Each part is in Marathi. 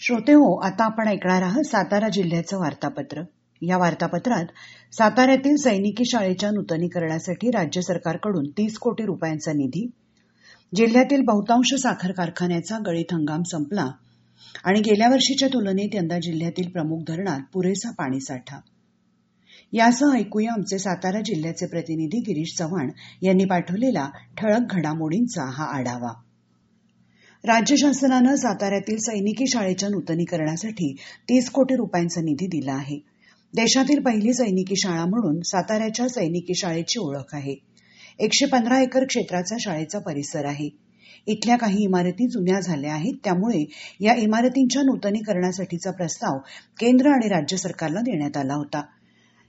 श्रोते हो, आता आपण ऐकणार आहात सातारा जिल्ह्याचं वार्तापत्र. या वार्तापत्रात साताऱ्यातील सैनिकी शाळेच्या नूतनीकरणासाठी राज्य सरकारकडून 30 कोटी रुपयांचा निधी, जिल्ह्यातील बहुतांश साखर कारखान्याचा गळीत हंगाम संपला आणि गेल्या वर्षीच्या तुलनेत यंदा जिल्ह्यातील प्रमुख धरणात पुरेसा पाणीसाठा. यासह ऐकूया आमचे सातारा जिल्ह्याचे प्रतिनिधी गिरीश चव्हाण यांनी पाठवलेला ठळक घडामोडींचा हा आढावा. राज्य शासनानं साताऱ्यातील सैनिकी शाळेच्या नूतनीकरणासाठी 30 कोटी रुपयांचा निधी दिला आहे. देशातील पहिली सैनिकी शाळा म्हणून साताऱ्याच्या सैनिकी शाळेची ओळख आहे. 115 एकर क्षेत्राचा शाळेचा परिसर आहे. इथल्या काही इमारती जुन्या झाल्या आहेत, त्यामुळे या इमारतींच्या नूतनीकरणासाठीचा प्रस्ताव केंद्र आणि राज्य सरकारला देण्यात आला होता.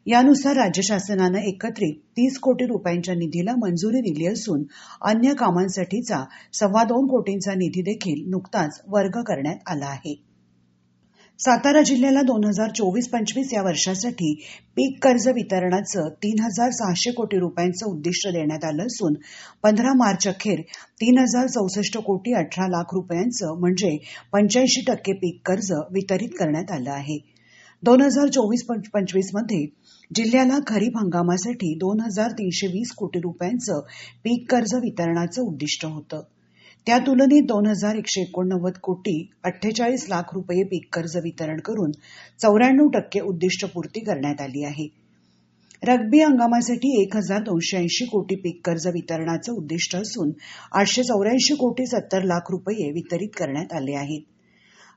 यानुसार राज्य शासनानं एकत्रित 30 कोटी रुपयांच्या निधीला मंजुरी दिली असून अन्य कामांसाठीचा 2.25 कोटींचा निधी देखील नुकताच वर्ग करण्यात आला आहे. सातारा जिल्ह्याला 2024-25 या वर्षासाठी पीक कर्ज वितरणाचं 3,600 कोटी रुपयांचं उद्दिष्ट देण्यात आलं असून 15 मार्च अखेर 3,064 कोटी 18 लाख रुपयांचं म्हणजे 85% पीक कर्ज वितरित करण्यात आलं आहे. 2024-25 मध्ये जिल्ह्याला खरीप हंगामासाठी 2,320 कोटी रुपयांचं पीक कर्ज वितरणाचं उद्दिष्ट होतं. त्या तुलनेत 2,189 कोटी 48 लाख रुपये पीक कर्ज वितरण करून 94% उद्दिष्टपूर्ती करण्यात आली आहे. रब्बी हंगामासाठी 1,280 कोटी पीक कर्ज वितरणाचं उद्दिष्ट असून 884 कोटी 70 लाख रुपये वितरित करण्यात आले आहेत.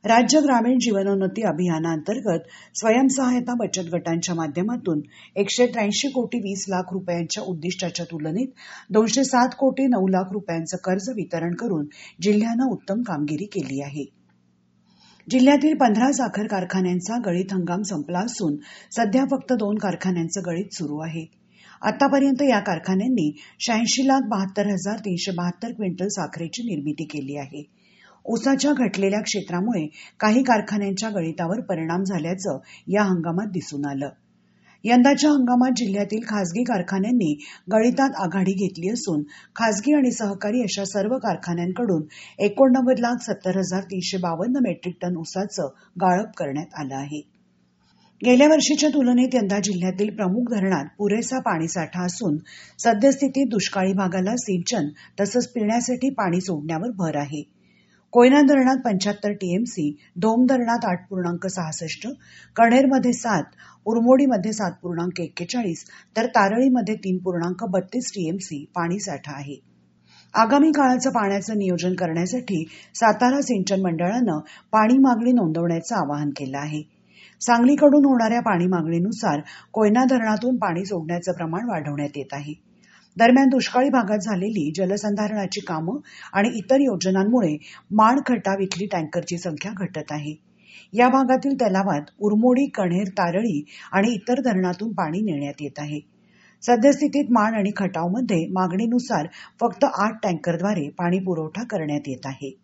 राज्य ग्रामीण जीवनोन्नती अभियानाअंतर्गत स्वयंसहायता बचत गटांच्या माध्यमातून 183 कोटी 20 लाख रुपयांच्या उद्दिष्टाच्या तुलनेत 207 कोटी 9 लाख रुपयांचं कर्ज वितरण करून जिल्ह्यानं उत्तम कामगिरी केली आहे. जिल्ह्यातील 15 साखर कारखान्यांचा गळीत हंगाम संपला असून सध्या फक्त 2 कारखान्यांचं गळीत सुरू आहे. आतापर्यंत या कारखान्यांनी 86,72,372 क्विंटल साखरेची निर्मिती केली आहे. ऊसाच्या घटलेल्या क्षेत्रामुळे काही कारखान्यांच्या गळीतावर परिणाम झाल्याचं या हंगामात दिसून आलं. यंदाच्या हंगामात जिल्ह्यातील खासगी कारखान्यांनी गळीतात आघाडी घेतली असून खासगी आणि सहकारी अशा सर्व कारखान्यांकडून 89,70,352 मेट्रिक टन ऊसाचं गाळप करण्यात आलं आहे. गेल्या वर्षीच्या तुलनेत यंदा जिल्ह्यातील प्रमुख धरणात पुरेसा पाणीसाठा असून सद्यस्थितीत दुष्काळी भागाला सिंचन तसंच पिण्यासाठी पाणी सोडण्यावर भर आहे. कोयना धरणात 75 टीएमसी, धोम धरणात 8.66, कणेरमध्ये 7, उरमोडीमध्ये 7.41 तर तारळीमध्ये 3.32 टीएमसी पाणीसाठा आहे. आगामी काळाचं पाण्याचं नियोजन करण्यासाठी सातारा सिंचन मंडळानं पाणी मागणी नोंदवण्याचं आवाहन केलं आहे. सांगलीकडून होणाऱ्या पाणी मागणीनुसार कोयना धरणातून पाणी सोडण्याचं प्रमाण वाढवण्यात येत आहे. दरम्यान दुष्काळी भागात झालेली जलसंधारणाची कामं आणि इतर योजनांमुळे माण खटाव इथली टँकरची संख्या घटत आहे. या भागातील तलावात उरमोडी, कण्हेर, तारळी आणि इतर धरणातून पाणी नेण्यात येत आहे. सद्यस्थितीत माण आणि खटावमध्ये मागणीनुसार फक्त 8 टँकरद्वारे पाणी पुरवठा करण्यात येत आहे.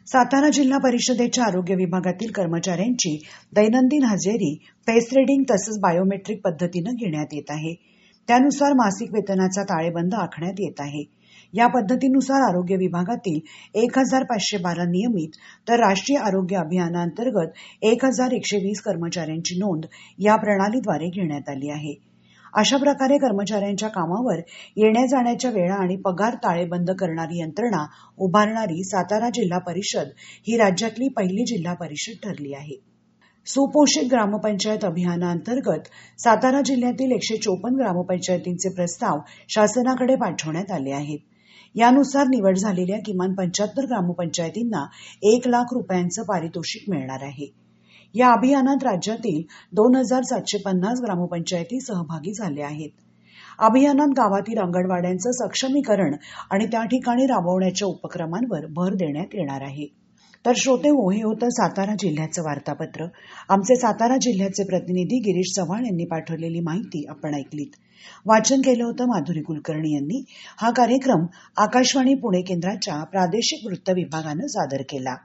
सातारा जिल्हा परिषदेच्या आरोग्य विभागातील कर्मचाऱ्यांची दैनंदिन हजेरी फेस रीडिंग तसंच बायोमेट्रिक पद्धतीनं घेण्यात येत आहे. त्यानुसार मासिक वेतनाचा ताळेबंद आखण्यात येत आहे. या पद्धतीनुसार आरोग्य विभागातील 1,512 नियमित तर राष्ट्रीय आरोग्य अभियानाअंतर्गत 1,120 कर्मचाऱ्यांची नोंद या प्रणालीद्वारे घेण्यात आली आहे. अशा प्रकारे कर्मचाऱ्यांच्या कामावर येण्या जाण्याच्या वेळा आणि पगार ताळेबंद करणारी यंत्रणा उभारणारी सातारा जिल्हा परिषद ही राज्यातली पहिली जिल्हा परिषद ठरली आहे. सुपोषित ग्रामपंचायत अभियानाअंतर्गत सातारा जिल्ह्यातील 154 ग्रामपंचायतींचे प्रस्ताव शासनाकडे पाठवण्यात आले आहेत. यानुसार निवड झालेल्या किमान 75 ग्रामपंचायतींना 1 लाख रुपयांचं पारितोषिक मिळणार आहे. या अभियानात राज्यातील 2,750 ग्रामपंचायती सहभागी झाल्या आहेत. अभियानात गावातील अंगणवाड्यांचं सक्षमीकरण आणि त्या ठिकाणी राबवण्याच्या उपक्रमांवर भर देण्यात येणार आहे. तर श्रोते हो, हे होतं सातारा जिल्ह्याचं वार्तापत्र. आमचे सातारा जिल्ह्याचे प्रतिनिधी गिरीश चव्हाण यांनी पाठवलेली माहिती आपण ऐकलीत. वाचन केलं होतं माधुरी कुलकर्णी यांनी. हा कार्यक्रम आकाशवाणी पुणे केंद्राच्या प्रादेशिक वृत्त विभागानं सादर केला.